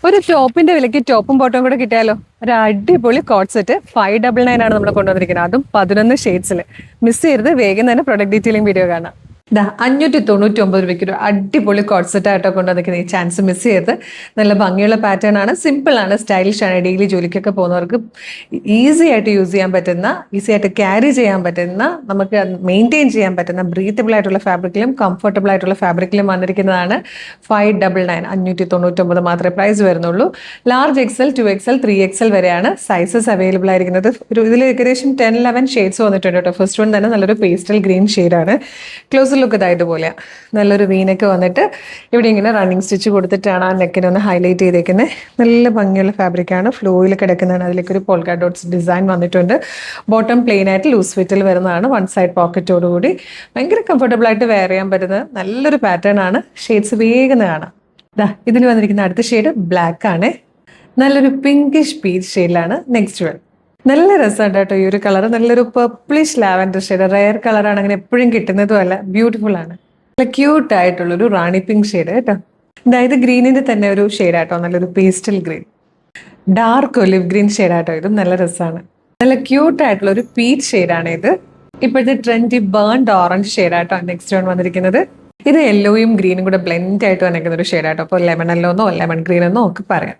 ഒരു ടോപ്പിന്റെ വിലയ്ക്ക് ടോപ്പും ബോട്ടവും കൂടെ കിട്ടിയാലോ. ഒരു അടിപൊളി കോട്ട് സെറ്റ് 599 ആണ് നമ്മൾ കൊണ്ടുവന്നിരിക്കുന്നത്. അതും 11 ഷെയ്ഡ്സിൽ. മിസ് ചെയ്യരുത്, വേഗം തന്നെ പ്രൊഡക്റ്റ് ഡീറ്റെയിലിംഗ് വീഡിയോ കാണാം. 599 രൂപയ്ക്ക് ഒരു അടിപൊളി കോട്ട് സെറ്റ് ആയിട്ടോ കൊണ്ടുവന്നിരിക്കുന്നത്. ഈ ചാൻസ് മിസ് ചെയ്യരുത്. നല്ല ഭംഗിയുള്ള പാറ്റേൺ ആണ്, സിമ്പിൾ ആണ്, സ്റ്റൈലിഷ് ആണ്. ഡെയിലി ജോലിക്കൊക്കെ പോകുന്നവർക്ക് ഈസി ആയിട്ട് യൂസ് ചെയ്യാൻ പറ്റുന്ന, ഈസി ആയിട്ട് ക്യാരി ചെയ്യാൻ പറ്റുന്ന, നമുക്ക് മെയിൻറ്റെയിൻ ചെയ്യാൻ പറ്റുന്ന ബ്രീത്തബിൾ ആയിട്ടുള്ള ഫാബ്രിക്കിലും കംഫർട്ടബിൾ ആയിട്ടുള്ള ഫാബ്രിക്കിലും വന്നിരിക്കുന്നതാണ് 599. 599 മാത്രമേ പ്രൈസ് വരുന്നുള്ളൂ. ലാർജ് എക്സൽ, 2XL, 3XL വരെയാണ് സൈസസ് അവൈലബിൾ ആയിരിക്കുന്നത്. ഇതിൽ ഏകദേശം 10-11 ഷെയ്ഡ്സ് വന്നിട്ടുണ്ട് കേട്ടോ. ഫസ്റ്റ് വൺ തന്നെ നല്ലൊരു പേസ്റ്റൽ ഗ്രീൻ ഷെയ്ഡാണ്. ക്ലോസ് ലുക്ക് ഇതായിട്ട് പോലെയാണ്. നല്ലൊരു വീനൊക്കെ വന്നിട്ട് ഇവിടെ ഇങ്ങനെ റണ്ണിങ് സ്റ്റിച്ച് കൊടുത്തിട്ടാണ് ആ നെക്കിനെ ഒന്ന് ഹൈലൈറ്റ് ചെയ്തേക്കുന്നത്. നല്ല ഭംഗിയുള്ള ഫാബ്രിക്കാണ്, ഫ്ലോയിൽ കിടക്കുന്നതാണ്. അതിലേക്ക് ഒരു പോൾക്ക ഡോട്ട്സ് ഡിസൈൻ വന്നിട്ടുണ്ട്. ബോട്ടം പ്ലെയിൻ ആയിട്ട് ലൂസ് ഫിറ്റിൽ വരുന്നതാണ്, വൺ സൈഡ് പോക്കറ്റോടുകൂടി. ഭയങ്കര കംഫർട്ടബിൾ ആയിട്ട് വെയർ ചെയ്യാൻ പറ്റുന്ന നല്ലൊരു പാറ്റേൺ ആണ്. ഷെയ്ഡ്സ് വേഗം കാണാം. ഇതിൽ വന്നിരിക്കുന്ന അടുത്ത ഷെയ്ഡ് ബ്ലാക്ക് ആണ്. നല്ലൊരു പിങ്കിഷ് പീച്ച് ഷെയ്ഡിലാണ് നെക്സ്റ്റ് വൺ. നല്ല രസമുണ്ട് കേട്ടോ ഈ ഒരു കളർ. നല്ലൊരു പർപ്പിളിഷ് ലാവൻഡർ ഷെയ്ഡ്, റയർ കളറാണ്, അങ്ങനെ എപ്പോഴും കിട്ടുന്നതും അല്ല, ബ്യൂട്ടിഫുൾ ആണ്. നല്ല ക്യൂട്ട് ആയിട്ടുള്ളൊരു റാണി പിങ്ക് ഷെയ്ഡ് കേട്ടോ. ഇത് ഗ്രീനിന്റെ തന്നെ ഒരു ഷെയ്ഡ് ആട്ടോ, നല്ലൊരു pastel green. Dark olive green shade ആട്ടോ, ഇതും നല്ല രസമാണ്. നല്ല ക്യൂട്ട് ആയിട്ടുള്ള ഒരു പീച്ച് ഷെയ്ഡാണ് ഇത്. ഇപ്പോഴത്തെ ട്രെൻഡി ബേൺഡ് ഓറഞ്ച് ഷെയ്ഡ് ആട്ടോ നെക്സ്റ്റ് വൺ വന്നിരിക്കുന്നത്. ഇത് യെല്ലോയും ഗ്രീനും കൂടെ ബ്ലെൻഡ് ആയിട്ട് വന്നിരിക്കുന്ന ഒരു ഷെയ്ഡ് ആട്ടോ. അപ്പോൾ ലെമൺ യെല്ലോന്നോ ലെമൺ ഗ്രീൻ എന്നോ ഒക്കെ പറയാം.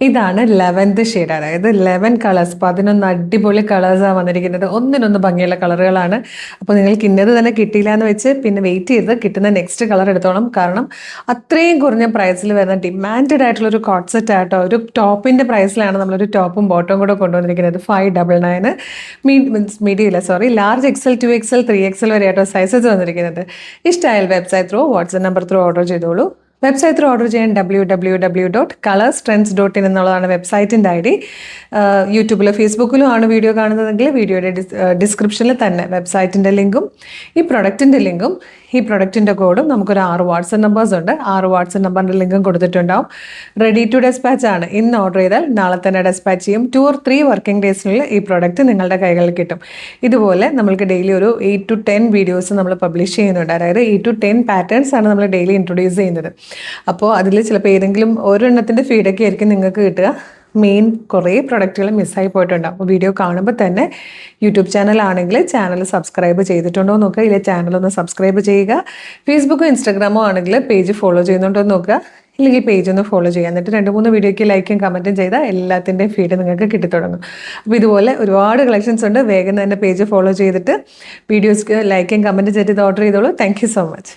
ഇതാണ് 11th ഷെയ്ഡ്, അതായത് 11 കളേഴ്സ്, 11 അടിപൊളി കളേഴ്സാണ് വന്നിരിക്കുന്നത്. ഒന്നിനൊന്ന് ഭംഗിയുള്ള കളറുകളാണ്. അപ്പോൾ നിങ്ങൾക്ക് ഇന്നത് തന്നെ കിട്ടിയില്ല എന്ന് വെച്ച് പിന്നെ വെയിറ്റ് ചെയ്ത് കിട്ടുന്ന നെക്സ്റ്റ് കളർ എടുത്തോണം. കാരണം അത്രയും കുറഞ്ഞ പ്രൈസിൽ വരുന്ന ഡിമാൻഡഡ് ആയിട്ടുള്ള ഒരു കോട്ട് സെറ്റ് ആയിട്ടോ. ഒരു ടോപ്പിന്റെ പ്രൈസിലാണ് നമ്മളൊരു ടോപ്പും ബോട്ടവും കൂടെ കൊണ്ടുവന്നിരിക്കുന്നത്. 599. മീഡിയം ഇല്ല, sorry, large XL, 2XL, 3XL വരെ ആയിട്ടോ സൈസസ് വന്നിരിക്കുന്നത്. ഇഷ്ടമായാൽ website through, WhatsApp number through order ചെയ്തോളൂ. വെബ്സൈറ്റ് ത്രൂ ഓർഡർ ചെയ്യാൻ www.colorstrends.in എന്നുള്ളതാണ് വെബ്സൈറ്റിൻ്റെ ID. യൂട്യൂബിലോ ഫേസ്ബുക്കിലോ ആണ് വീഡിയോ കാണുന്നതെങ്കിൽ വീഡിയോയുടെ ഡിസ്ക്രിപ്ഷനിൽ തന്നെ വെബ്സൈറ്റിൻ്റെ ലിങ്കും ഈ പ്രൊഡക്റ്റിൻ്റെ ലിങ്കും ഈ പ്രൊഡക്റ്റിൻ്റെ കോഡും നമുക്കൊരു 6 വാട്സ്ആപ്പ് നമ്പേഴ്സ് ഉണ്ട്. 6 വാട്സ്ആപ്പ് നമ്പറിൻ്റെ ലിങ്കും കൊടുത്തിട്ടുണ്ടാവും. റെഡി ടു ഡെസ്പാച്ച് ആണ്. ഇന്ന് ഓർഡർ ചെയ്താൽ നാളെ തന്നെ ഡെസ്പാച്ച് ചെയ്യും. 2 or 3 വർക്കിംഗ് ഡേയ്സിനുള്ളിൽ ഈ പ്രോഡക്റ്റ് നിങ്ങളുടെ കൈകളിൽ കിട്ടും. ഇതുപോലെ നമ്മൾക്ക് ഡെയിലി ഒരു 8 to 10 വീഡിയോസ് നമ്മൾ പബ്ലിഷ് ചെയ്യുന്നുണ്ട്. അതായത് 8 to 10 പാറ്റേൺസ് ആണ് നമ്മൾ ഡെയിലി ഇൻട്രൊഡ്യൂസ് ചെയ്യുന്നത്. അപ്പോൾ അതിൽ ചിലപ്പോൾ ഏതെങ്കിലും ഒരെണ്ണത്തിൻ്റെ ഫീഡൊക്കെ ആയിരിക്കും നിങ്ങൾക്ക് കിട്ടുക. മെയിൻ കുറേ പ്രൊഡക്റ്റുകൾ മിസ്സായി പോയിട്ടുണ്ടാകും. അപ്പോൾ വീഡിയോ കാണുമ്പോൾ തന്നെ യൂട്യൂബ് ചാനലാണെങ്കിൽ ചാനൽ സബ്സ്ക്രൈബ് ചെയ്തിട്ടുണ്ടോ എന്ന് നോക്കുക. ഇല്ല, ചാനലൊന്ന് സബ്സ്ക്രൈബ് ചെയ്യുക. ഫേസ്ബുക്കോ ഇൻസ്റ്റാഗ്രാമോ ആണെങ്കിൽ പേജ് ഫോളോ ചെയ്യുന്നുണ്ടോ എന്ന് നോക്കുക. ഇല്ലെങ്കിൽ പേജ് ഒന്ന് ഫോളോ ചെയ്യുക. എന്നിട്ട് 2-3 വീഡിയോയ്ക്ക് ലൈക്കും കമൻറ്റും ചെയ്താൽ എല്ലാത്തിൻ്റെയും ഫീഡ് നിങ്ങൾക്ക് കിട്ടിത്തുടങ്ങും. അപ്പോൾ ഇതുപോലെ ഒരുപാട് കളക്ഷൻസ് ഉണ്ട്. വേഗം തന്നെ പേജ് ഫോളോ ചെയ്തിട്ട് വീഡിയോസ്ക്ക് ലൈക്കും കമൻറ്റും ചെയ്തിട്ട് ഓർഡർ ചെയ്തോളൂ. Thank you so much.